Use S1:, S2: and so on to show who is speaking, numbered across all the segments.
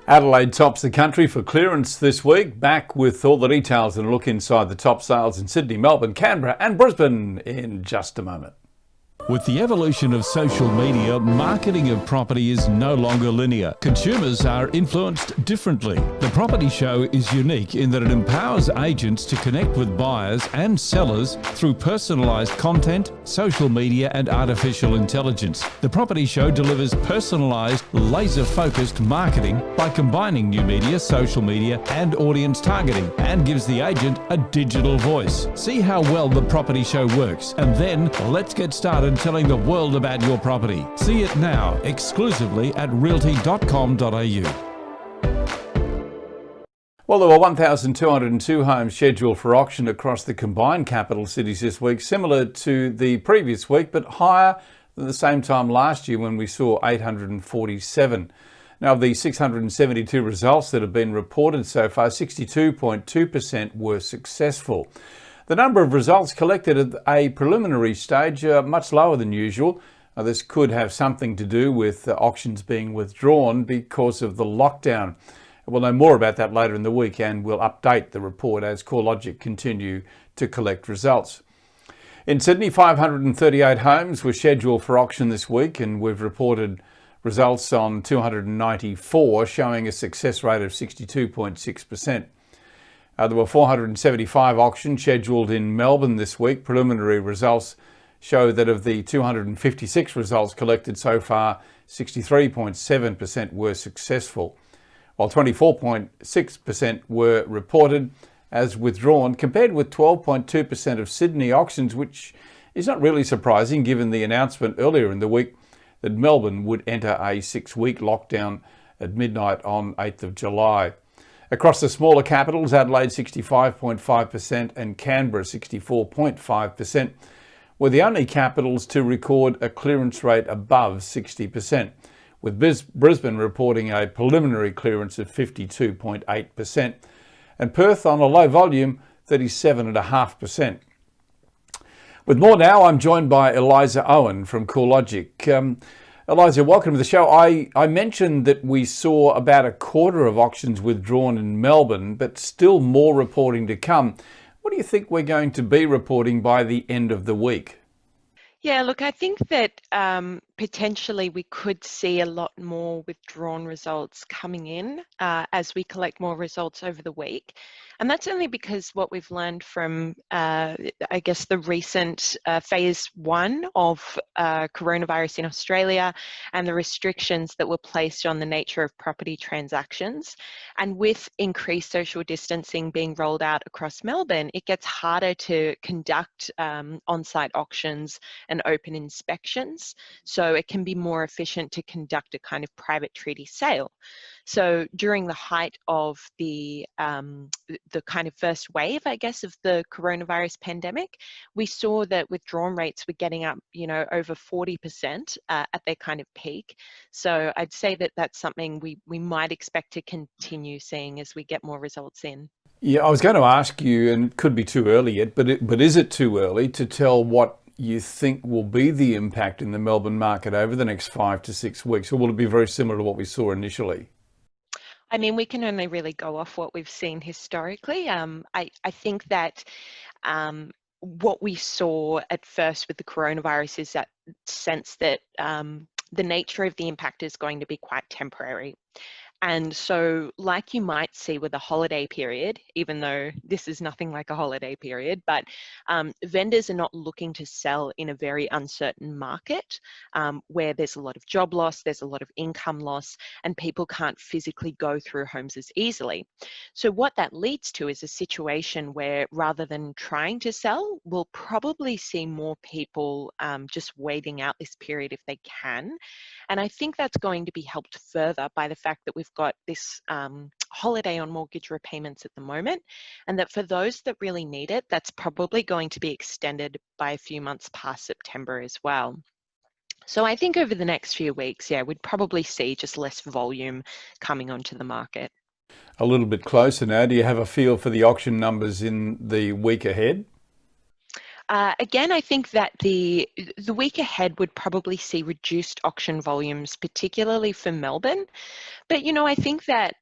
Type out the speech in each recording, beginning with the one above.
S1: Adelaide tops the country for clearance this week. Back with all the details and a look inside the top sales in Sydney, Melbourne, Canberra and Brisbane in just a moment.
S2: With the evolution of social media, marketing of property is no longer linear. Consumers are influenced differently. The Property Show is unique in that it empowers agents to connect with buyers and sellers through personalised content, social media and artificial intelligence. The Property Show delivers personalised, laser-focused marketing by combining new media, social media and audience targeting, and gives the agent a digital voice. See how well the Property Show works, and then let's get started telling the world about your property. See it now exclusively at realty.com.au.
S1: Well, there were 1,202 homes scheduled for auction across the combined capital cities this week, similar to the previous week, but higher than the same time last year when we saw 847. Now, of the 672 results that have been reported so far, 62.2% were successful. The number of results collected at a preliminary stage are much lower than usual. This could have something to do with auctions being withdrawn because of the lockdown. We'll know more about that later in the week, and we'll update the report as CoreLogic continue to collect results. In Sydney, 538 homes were scheduled for auction this week, and we've reported results on 294, showing a success rate of 62.6%. There were 475 auctions scheduled in Melbourne this week. Preliminary results show that of the 256 results collected so far, 63.7% were successful, while 24.6% were reported as withdrawn, compared with 12.2% of Sydney auctions, which is not really surprising given the announcement earlier in the week that Melbourne would enter a 6-week lockdown at midnight on 8th of July. Across the smaller capitals, Adelaide 65.5% and Canberra 64.5% were the only capitals to record a clearance rate above 60%, with Brisbane reporting a preliminary clearance of 52.8% and Perth on a low volume 37.5%. With more now, I'm joined by Eliza Owen from CoreLogic. Eliza, welcome to the show. I mentioned that we saw about a quarter of auctions withdrawn in Melbourne, but still more reporting to come. What do you think we're going to be reporting by the end of the week?
S3: Yeah, look, I think that potentially we could see a lot more withdrawn results coming in as we collect more results over the week. And that's only because what we've learned from, I guess, the recent phase 1 of coronavirus in Australia and the restrictions that were placed on the nature of property transactions. And with increased social distancing being rolled out across Melbourne, it gets harder to conduct on-site auctions and open inspections. So it can be more efficient to conduct a kind of private treaty sale. So during the height of the kind of first wave, I guess, of the coronavirus pandemic, we saw that withdrawn rates were getting up, over 40% at their kind of peak. So I'd say that that's something we might expect to continue seeing as we get more results in.
S1: Yeah, I was going to ask you, and it could be too early yet, but is it too early to tell what you think will be the impact in the Melbourne market over the next 5 to 6 weeks, or will it be very similar to what we saw initially?
S3: I mean, we can only really go off what we've seen historically. I think that what we saw at first with the coronavirus is that sense that the nature of the impact is going to be quite temporary. And so, like you might see with a holiday period, even though this is nothing like a holiday period, but vendors are not looking to sell in a very uncertain market where there's a lot of job loss, there's a lot of income loss, and people can't physically go through homes as easily. So what that leads to is a situation where rather than trying to sell, we'll probably see more people just waiting out this period if they can. And I think that's going to be helped further by the fact that we've got this holiday on mortgage repayments at the moment, and that for those that really need it, that's probably going to be extended by a few months past September as well. So I think over the next few weeks, we'd probably see just less volume coming onto the market.
S1: A little bit closer now, do you have a feel for the auction numbers in the week ahead?
S3: Again, I think that the week ahead would probably see reduced auction volumes, particularly for Melbourne. But, I think that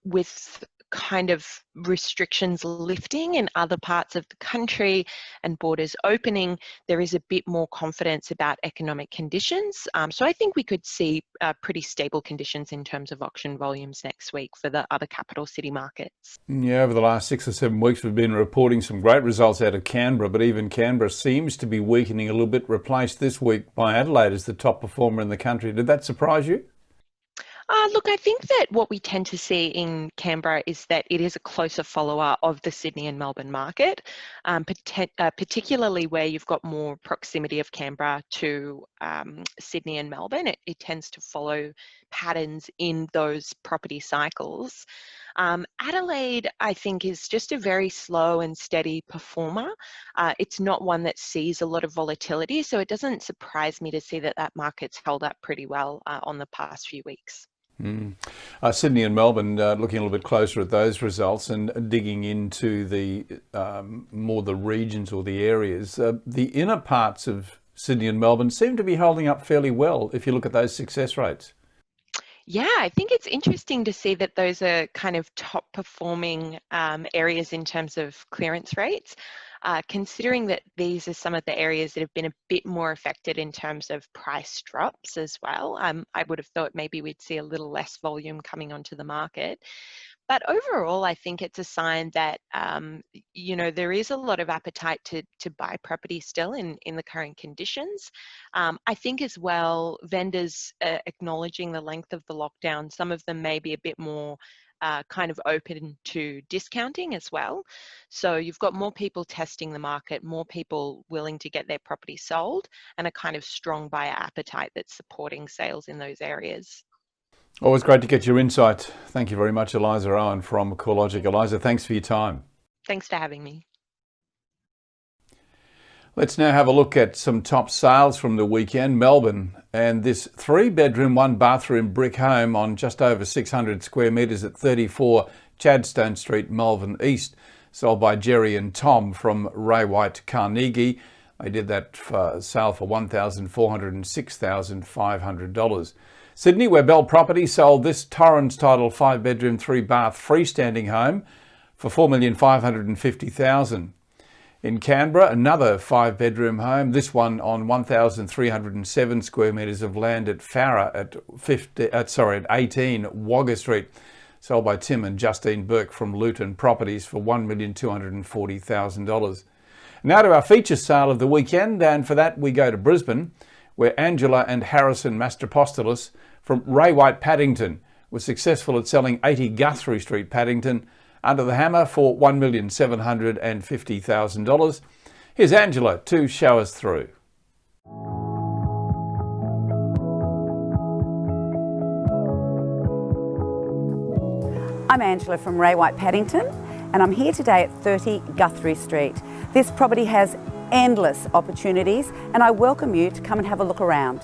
S3: with kind of restrictions lifting in other parts of the country and borders opening, there is a bit more confidence about economic conditions. So I think we could see pretty stable conditions in terms of auction volumes next week for the other capital city markets.
S1: Yeah, over the last 6 or 7 weeks, we've been reporting some great results out of Canberra, but even Canberra seems to be weakening a little bit, replaced this week by Adelaide as the top performer in the country. Did that surprise you?
S3: Look, I think that what we tend to see in Canberra is that it is a closer follower of the Sydney and Melbourne market, particularly where you've got more proximity of Canberra to Sydney and Melbourne. It tends to follow patterns in those property cycles. Adelaide, I think, is just a very slow and steady performer. It's not one that sees a lot of volatility, so it doesn't surprise me to see that that market's held up pretty well on the past few weeks.
S1: Sydney and Melbourne, looking a little bit closer at those results and digging into the more the regions or the areas. The inner parts of Sydney and Melbourne seem to be holding up fairly well if you look at those success rates.
S3: Yeah, I think it's interesting to see that those are kind of top performing areas in terms of clearance rates, considering that these are some of the areas that have been a bit more affected in terms of price drops as well. I would have thought maybe we'd see a little less volume coming onto the market. But overall, I think it's a sign that, there is a lot of appetite to buy property still in the current conditions. I think as well, vendors acknowledging the length of the lockdown, some of them may be a bit more kind of open to discounting as well. So you've got more people testing the market, more people willing to get their property sold, and a kind of strong buyer appetite that's supporting sales in those areas.
S1: Always great to get your insight. Thank you very much, Eliza Owen from CoreLogic. Eliza, thanks for your time.
S3: Thanks for having me.
S1: Let's now have a look at some top sales from the weekend. Melbourne, and this 3-bedroom, 1-bathroom brick home on just over 600 square metres at 34 Chadstone Street, Melbourne East, sold by Jerry and Tom from Ray White Carnegie. They did that sale for $1,406,500. Sydney, where Bell Property sold this Torrens title 5-bedroom, 3-bath freestanding home for $4,550,000. In Canberra, another 5-bedroom home, this one on 1,307 square metres of land at Farrer at 18 Wagga Street, sold by Tim and Justine Burke from Luton Properties for $1,240,000. Now to our feature sale of the weekend, and for that we go to Brisbane, where Angela and Harrison Mastropostolos from Ray White Paddington was successful at selling 80 Guthrie Street, Paddington, under the hammer for $1,750,000. Here's Angela to show us through.
S4: I'm Angela from Ray White Paddington, and I'm here today at 30 Guthrie Street. This property has endless opportunities, and I welcome you to come and have a look around.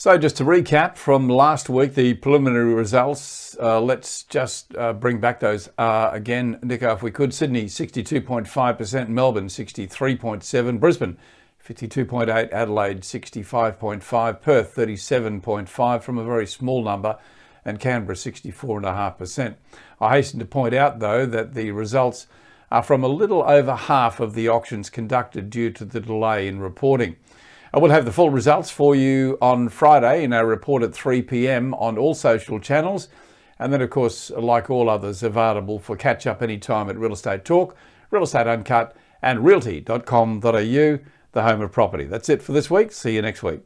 S1: So just to recap from last week, the preliminary results, let's just bring back those again, Nico, if we could. Sydney, 62.5%, Melbourne, 63.7%, Brisbane, 52.8%, Adelaide, 65.5%, Perth, 37.5% from a very small number, and Canberra, 64.5%. I hasten to point out, though, that the results are from a little over half of the auctions conducted due to the delay in reporting. I will have the full results for you on Friday in our report at 3 p.m. on all social channels. And then, of course, like all others, available for catch-up anytime at Real Estate Talk, Real Estate Uncut and realty.com.au. the home of property. That's it for this week. See you next week.